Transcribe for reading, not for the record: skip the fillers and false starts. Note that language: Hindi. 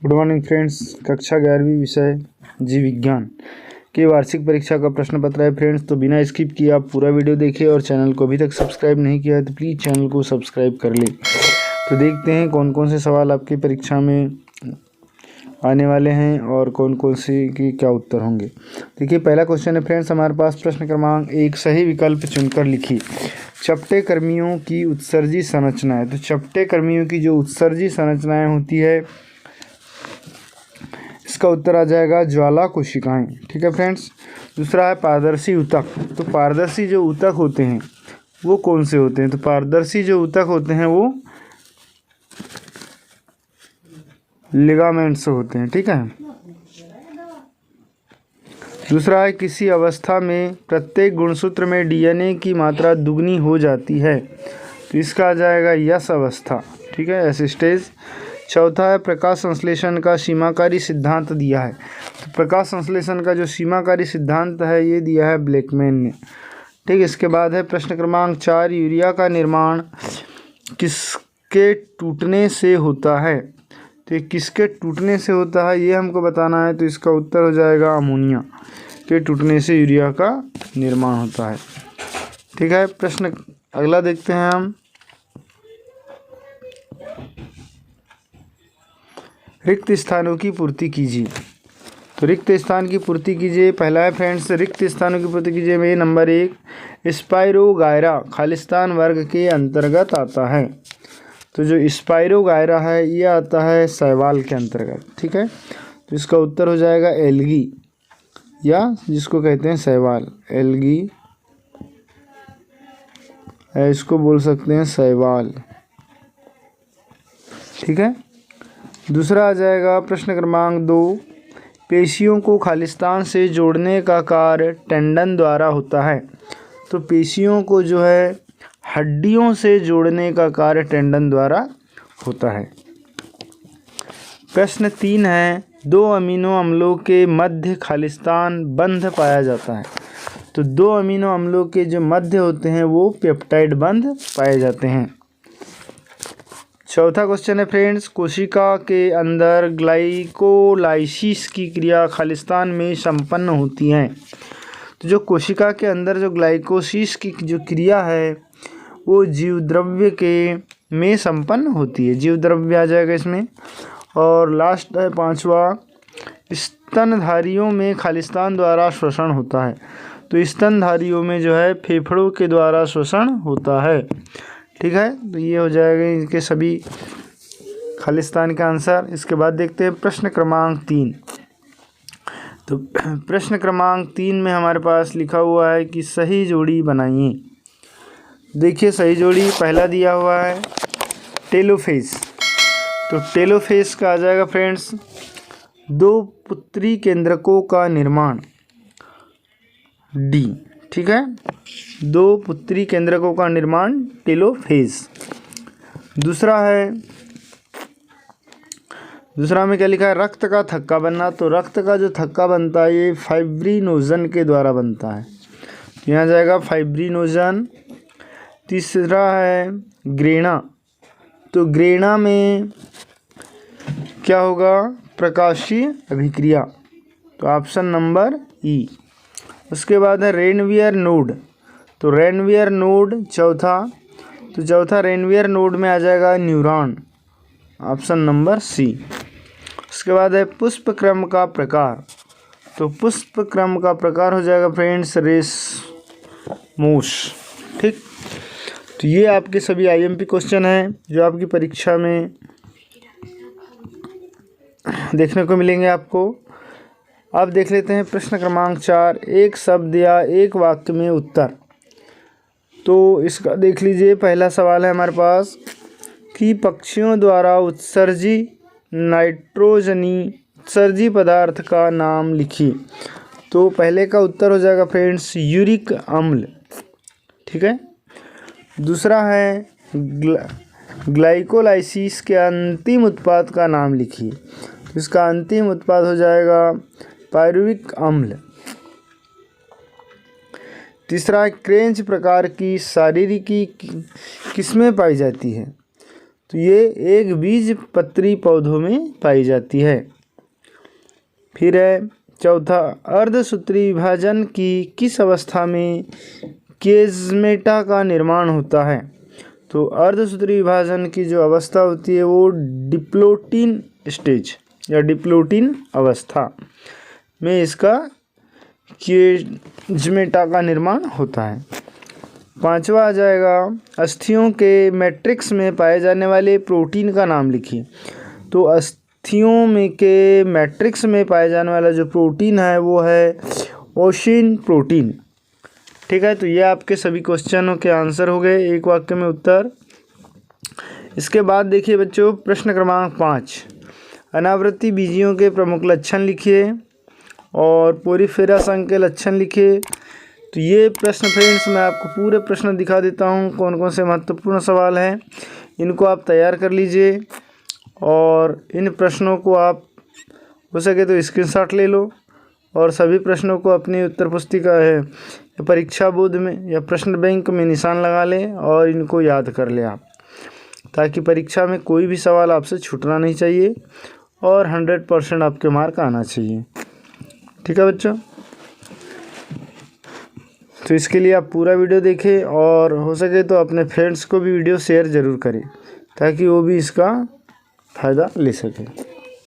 Good morning friends. कक्षा 11वीं विषय जीव विज्ञान की वार्षिक परीक्षा का प्रश्न पत्र है फ्रेंड्स। तो बिना स्किप किए आप पूरा वीडियो देखिए और चैनल को अभी तक सब्सक्राइब नहीं किया है तो प्लीज़ चैनल को सब्सक्राइब कर ले। तो देखते हैं कौन कौन से सवाल आपकी परीक्षा में आने वाले हैं और कौन कौन से की क्या उत्तर होंगे। देखिए पहला क्वेश्चन है फ्रेंड्स हमारे पास। प्रश्न क्रमांक 1, सही विकल्प चुनकर लिखिए। चपटे कर्मियों की उत्सर्जी संरचनाएं। तो चपटे कर्मियों की जो उत्सर्जी संरचनाएं होती है इसका उत्तर आ जाएगा ज्वाला कोशिकाएं। ठीक है फ्रेंड्स। दूसरा है पारदर्शी ऊतक। तो पारदर्शी जो ऊतक होते हैं वो कौन से होते हैं? तो पारदर्शी जो ऊतक होते हैं वो लिगामेंट्स होते हैं। ठीक है। दूसरा है किसी अवस्था में प्रत्येक गुणसूत्र में डीएनए की मात्रा दुगनी हो जाती है। तो इसका आ जाएगा यस अवस्था। ठीक है, एस स्टेज। चौथा है प्रकाश संश्लेषण का सीमाकारी सिद्धांत दिया है। तो प्रकाश संश्लेषण का जो सीमाकारी सिद्धांत है ये दिया है ब्लैकमैन ने। ठीक। इसके बाद है प्रश्न क्रमांक 4, यूरिया का निर्माण किसके टूटने से होता है? तो किसके टूटने से होता है ये हमको बताना है। तो इसका उत्तर हो जाएगा अमोनिया के टूटने से यूरिया का निर्माण होता है। ठीक है। प्रश्न अगला देखते हैं हम। रिक्त स्थानों की पूर्ति कीजिए। तो रिक्त स्थान की पूर्ति कीजिए। पहला है फ्रेंड्स रिक्त स्थानों की पूर्ति कीजिए में नंबर 1 स्पाइरोगायरा खालिस्तान वर्ग के अंतर्गत आता है। तो जो स्पाइरोगायरा है ये आता है शैवाल के अंतर्गत। ठीक है। तो इसका उत्तर हो जाएगा एल्गी या जिसको कहते हैं शैवाल। एल्गी है, इसको बोल सकते हैं शैवाल। ठीक है। दूसरा आ जाएगा प्रश्न क्रमांक 2, पेशियों को खालिस्तान से जोड़ने का कार्य टेंडन द्वारा होता है। तो पेशियों को जो है हड्डियों से जोड़ने का कार्य टेंडन द्वारा होता है। प्रश्न 3 है 2 अमीनो अम्लों के मध्य खालिस्तान बंध पाया जाता है। तो 2 अमीनो अम्लों के जो मध्य होते हैं वो पेप्टाइड बंध पाए जाते हैं। चौथा क्वेश्चन है फ्रेंड्स कोशिका के अंदर ग्लाइकोलाइसिस की क्रिया खालिस्तान में संपन्न होती है। तो जो कोशिका के अंदर जो ग्लाइकोसिस की जो क्रिया है वो जीवद्रव्य के में संपन्न होती है। जीवद्रव्य आ जाएगा इसमें। और लास्ट है 5वां स्तनधारियों में खालिस्तान द्वारा श्वसन होता है। तो स्तनधारियों में जो है फेफड़ों के द्वारा श्वसन होता है। ठीक है। तो ये हो जाएगा इनके सभी खालिस्तान का आंसर। इसके बाद देखते हैं प्रश्न क्रमांक 3। तो प्रश्न क्रमांक 3 में हमारे पास लिखा हुआ है कि सही जोड़ी बनाइए। देखिए सही जोड़ी पहला दिया हुआ है टेलोफेज। तो टेलोफेज का आ जाएगा फ्रेंड्स 2 पुत्री केंद्रकों का निर्माण डी। ठीक है। 2 पुत्री केंद्रकों का निर्माण टेलोफेज। दूसरा में क्या लिखा है रक्त का थक्का बनना। तो रक्त का जो थक्का बनता है ये फाइब्रिनोजन के द्वारा बनता है। यहाँ जाएगा फाइब्रिनोजन। तीसरा है ग्रेना। तो ग्रेना में क्या होगा प्रकाशीय अभिक्रिया। तो ऑप्शन नंबर ई। उसके बाद है रेनवियर नोड। तो रेनवियर नोड चौथा। तो चौथा रेनवियर नोड में आ जाएगा न्यूरॉन। Option number C. उसके बाद है पुष्प क्रम का प्रकार। तो पुष्प क्रम का प्रकार हो जाएगा फ्रेंड्स रेसमोस। ठीक। तो ये आपके सभी आईएमपी क्वेश्चन हैं जो आपकी परीक्षा में देखने को मिलेंगे आपको। अब देख लेते हैं प्रश्न क्रमांक 4, एक शब्द या एक वाक्य में उत्तर। तो इसका देख लीजिए पहला सवाल है हमारे पास कि पक्षियों द्वारा उत्सर्जी नाइट्रोजनी उत्सर्जी पदार्थ का नाम लिखिए। तो पहले का उत्तर हो जाएगा फ्रेंड्स यूरिक अम्ल। ठीक है। दूसरा है ग्लाइकोलाइसिस के अंतिम उत्पाद का नाम लिखिए। इसका अंतिम उत्पाद हो जाएगा पायरुविक अम्ल। तीसरा क्रेंच प्रकार की शारीरिकी किसमें पाई जाती है? तो ये एक बीज पत्री पौधों में पाई जाती है। फिर है चौथा, अर्धसूत्री विभाजन की किस अवस्था में केज़मेटा का निर्माण होता है? तो अर्धसूत्री विभाजन की जो अवस्था होती है वो डिप्लोटिन स्टेज या डिप्लोटिन अवस्था में इसका केज़मेटा का निर्माण होता है। पांचवा आ जाएगा, अस्थियों के मैट्रिक्स में पाए जाने वाले प्रोटीन का नाम लिखिए। तो अस्थियों में के मैट्रिक्स में पाए जाने वाला जो प्रोटीन है वो है ओशिन प्रोटीन। ठीक है, तो ये आपके सभी क्वेश्चनों के आंसर हो गए, एक वाक्य में उत्तर। इसके बाद देखिए बच्चों, प्रश्न क्रमांक 5, अनावृत्ति बीजियों के प्रमुख लक्षण लिखिए और पोरीफेरा संघ के लक्षण लिखिए। तो ये प्रश्न फ्रेंड्स मैं आपको पूरे प्रश्न दिखा देता हूँ, कौन कौन से महत्वपूर्ण सवाल हैं, इनको आप तैयार कर लीजिए और इन प्रश्नों को आप हो सके तो स्क्रीनशॉट ले लो और सभी प्रश्नों को अपनी उत्तर पुस्तिका है परीक्षा बोर्ड में या प्रश्न बैंक में निशान लगा लें और इनको याद कर लें आप, ताकि परीक्षा में कोई भी सवाल आपसे छूटना नहीं चाहिए और 100% आपके मार्क आना चाहिए। ठीक है बच्चों, तो इसके लिए आप पूरा वीडियो देखें और हो सके तो अपने फ्रेंड्स को भी वीडियो शेयर ज़रूर करें ताकि वो भी इसका फ़ायदा ले सकें।